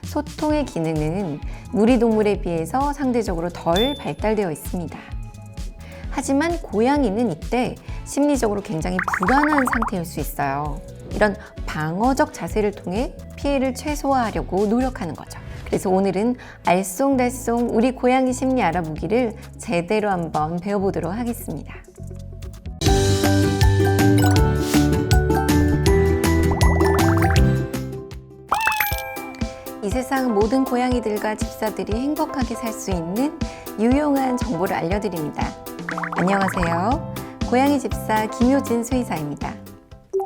소통의 기능은 무리동물에 비해서 상대적으로 덜 발달되어 있습니다. 하지만 고양이는 이때 심리적으로 굉장히 불안한 상태일 수 있어요. 이런 방어적 자세를 통해 피해를 최소화하려고 노력하는 거죠. 그래서 오늘은 알쏭달쏭 우리 고양이 심리 알아보기를 제대로 한번 배워보도록 하겠습니다. 이 세상 모든 고양이들과 집사들이 행복하게 살 수 있는 유용한 정보를 알려드립니다. 안녕하세요. 고양이 집사 김효진 수의사입니다.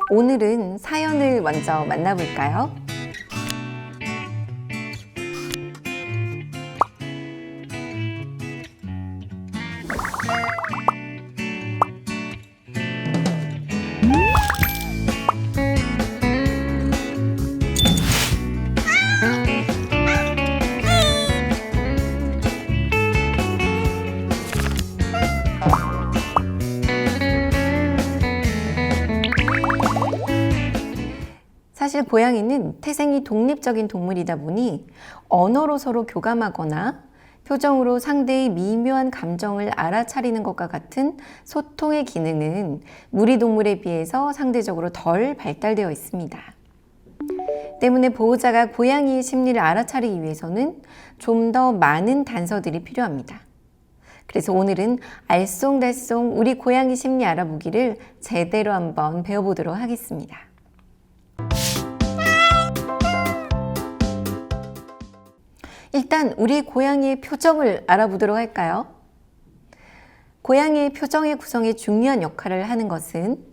오늘은 사연을 먼저 만나볼까요? 사실 고양이는 태생이 독립적인 동물이다 보니 언어로 서로 교감하거나 표정으로 상대의 미묘한 감정을 알아차리는 것과 같은 소통의 기능은 무리동물에 비해서 상대적으로 덜 발달되어 있습니다. 때문에 보호자가 고양이의 심리를 알아차리기 위해서는 좀 더 많은 단서들이 필요합니다. 그래서 오늘은 알쏭달쏭 우리 고양이 심리 알아보기를 제대로 한번 배워보도록 하겠습니다. 일단 우리 고양이의 표정을 알아보도록 할까요? 고양이의 표정의 구성에 중요한 역할을 하는 것은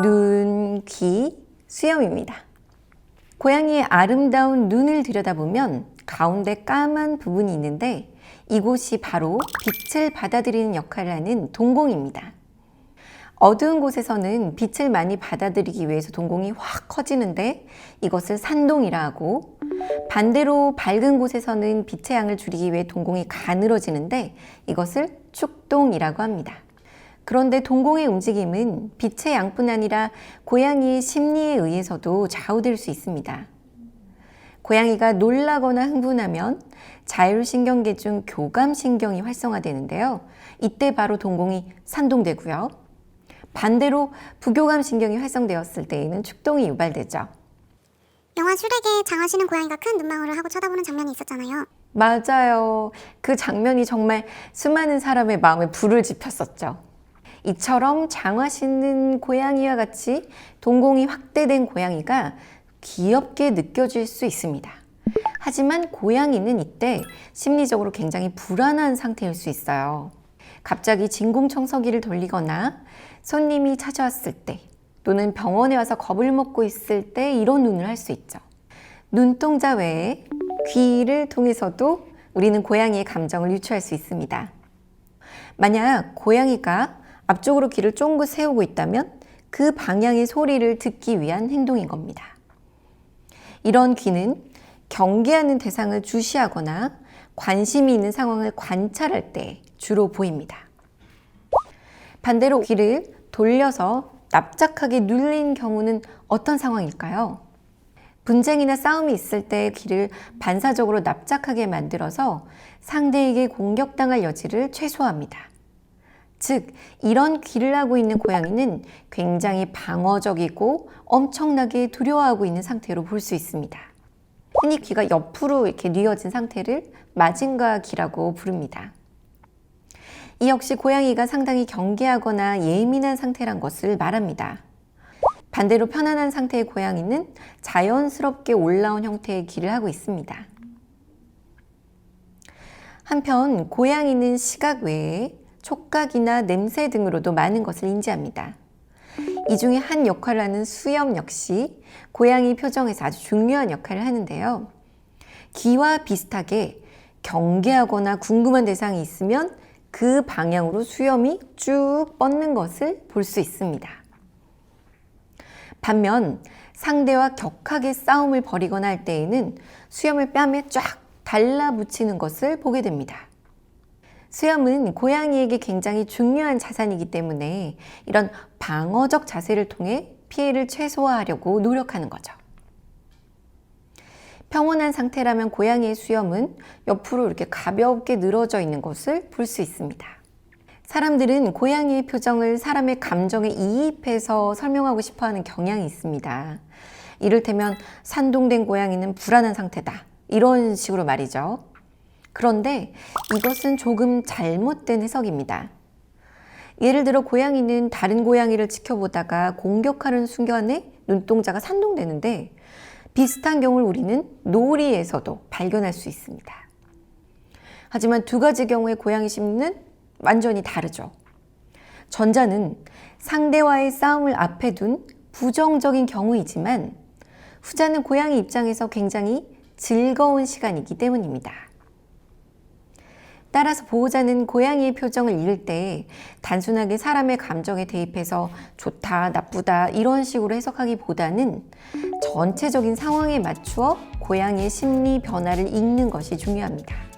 눈, 귀, 수염입니다. 고양이의 아름다운 눈을 들여다보면 가운데 까만 부분이 있는데 이곳이 바로 빛을 받아들이는 역할을 하는 동공입니다. 어두운 곳에서는 빛을 많이 받아들이기 위해서 동공이 확 커지는데 이것을 산동이라 하고, 반대로 밝은 곳에서는 빛의 양을 줄이기 위해 동공이 가늘어지는데 이것을 축동이라고 합니다. 그런데 동공의 움직임은 빛의 양뿐 아니라 고양이의 심리에 의해서도 좌우될 수 있습니다. 고양이가 놀라거나 흥분하면 자율신경계 중 교감신경이 활성화되는데요. 이때 바로 동공이 산동되고요. 반대로 부교감신경이 활성되었을 때에는 축동이 유발되죠. 영화 슈렉에 장화시는 고양이가 큰 눈망울을 하고 쳐다보는 장면이 있었잖아요. 맞아요. 그 장면이 정말 수많은 사람의 마음에 불을 지폈었죠. 이처럼 장화시는 고양이와 같이 동공이 확대된 고양이가 귀엽게 느껴질 수 있습니다. 하지만 고양이는 이때 심리적으로 굉장히 불안한 상태일 수 있어요. 갑자기 진공청소기를 돌리거나 손님이 찾아왔을 때 또는 병원에 와서 겁을 먹고 있을 때 이런 눈을 할 수 있죠. 눈동자 외에 귀를 통해서도 우리는 고양이의 감정을 유추할 수 있습니다. 만약 고양이가 앞쪽으로 귀를 쫑긋 세우고 있다면 그 방향의 소리를 듣기 위한 행동인 겁니다. 이런 귀는 경계하는 대상을 주시하거나 관심이 있는 상황을 관찰할 때 주로 보입니다. 반대로 귀를 돌려서 납작하게 눌린 경우는 어떤 상황일까요? 분쟁이나 싸움이 있을 때 귀를 반사적으로 납작하게 만들어서 상대에게 공격당할 여지를 최소화합니다. 즉, 이런 귀를 하고 있는 고양이는 굉장히 방어적이고 엄청나게 두려워하고 있는 상태로 볼 수 있습니다. 흔히 귀가 옆으로 이렇게 뉘어진 상태를 마징가 귀라고 부릅니다. 이 역시 고양이가 상당히 경계하거나 예민한 상태란 것을 말합니다. 반대로 편안한 상태의 고양이는 자연스럽게 올라온 형태의 귀를 하고 있습니다. 한편 고양이는 시각 외에 촉각이나 냄새 등으로도 많은 것을 인지합니다. 이 중에 한 역할을 하는 수염 역시 고양이 표정에서 아주 중요한 역할을 하는데요. 귀와 비슷하게 경계하거나 궁금한 대상이 있으면 그 방향으로 수염이 쭉 뻗는 것을 볼 수 있습니다. 반면 상대와 격하게 싸움을 벌이거나 할 때에는 수염을 뺨에 쫙 달라붙이는 것을 보게 됩니다. 수염은 고양이에게 굉장히 중요한 자산이기 때문에 이런 방어적 자세를 통해 피해를 최소화하려고 노력하는 거죠. 평온한 상태라면 고양이의 수염은 옆으로 이렇게 가볍게 늘어져 있는 것을 볼 수 있습니다. 사람들은 고양이의 표정을 사람의 감정에 이입해서 설명하고 싶어하는 경향이 있습니다. 이를테면 산동된 고양이는 불안한 상태다. 이런 식으로 말이죠. 그런데 이것은 조금 잘못된 해석입니다. 예를 들어 고양이는 다른 고양이를 지켜보다가 공격하는 순간에 눈동자가 산동되는데 비슷한 경우를 우리는 놀이에서도 발견할 수 있습니다. 하지만 두 가지 경우의 고양이 심리는 완전히 다르죠. 전자는 상대와의 싸움을 앞에 둔 부정적인 경우이지만 후자는 고양이 입장에서 굉장히 즐거운 시간이기 때문입니다. 따라서 보호자는 고양이의 표정을 읽을 때 단순하게 사람의 감정에 대입해서 좋다, 나쁘다 이런 식으로 해석하기보다는 전체적인 상황에 맞추어 고양이의 심리 변화를 읽는 것이 중요합니다.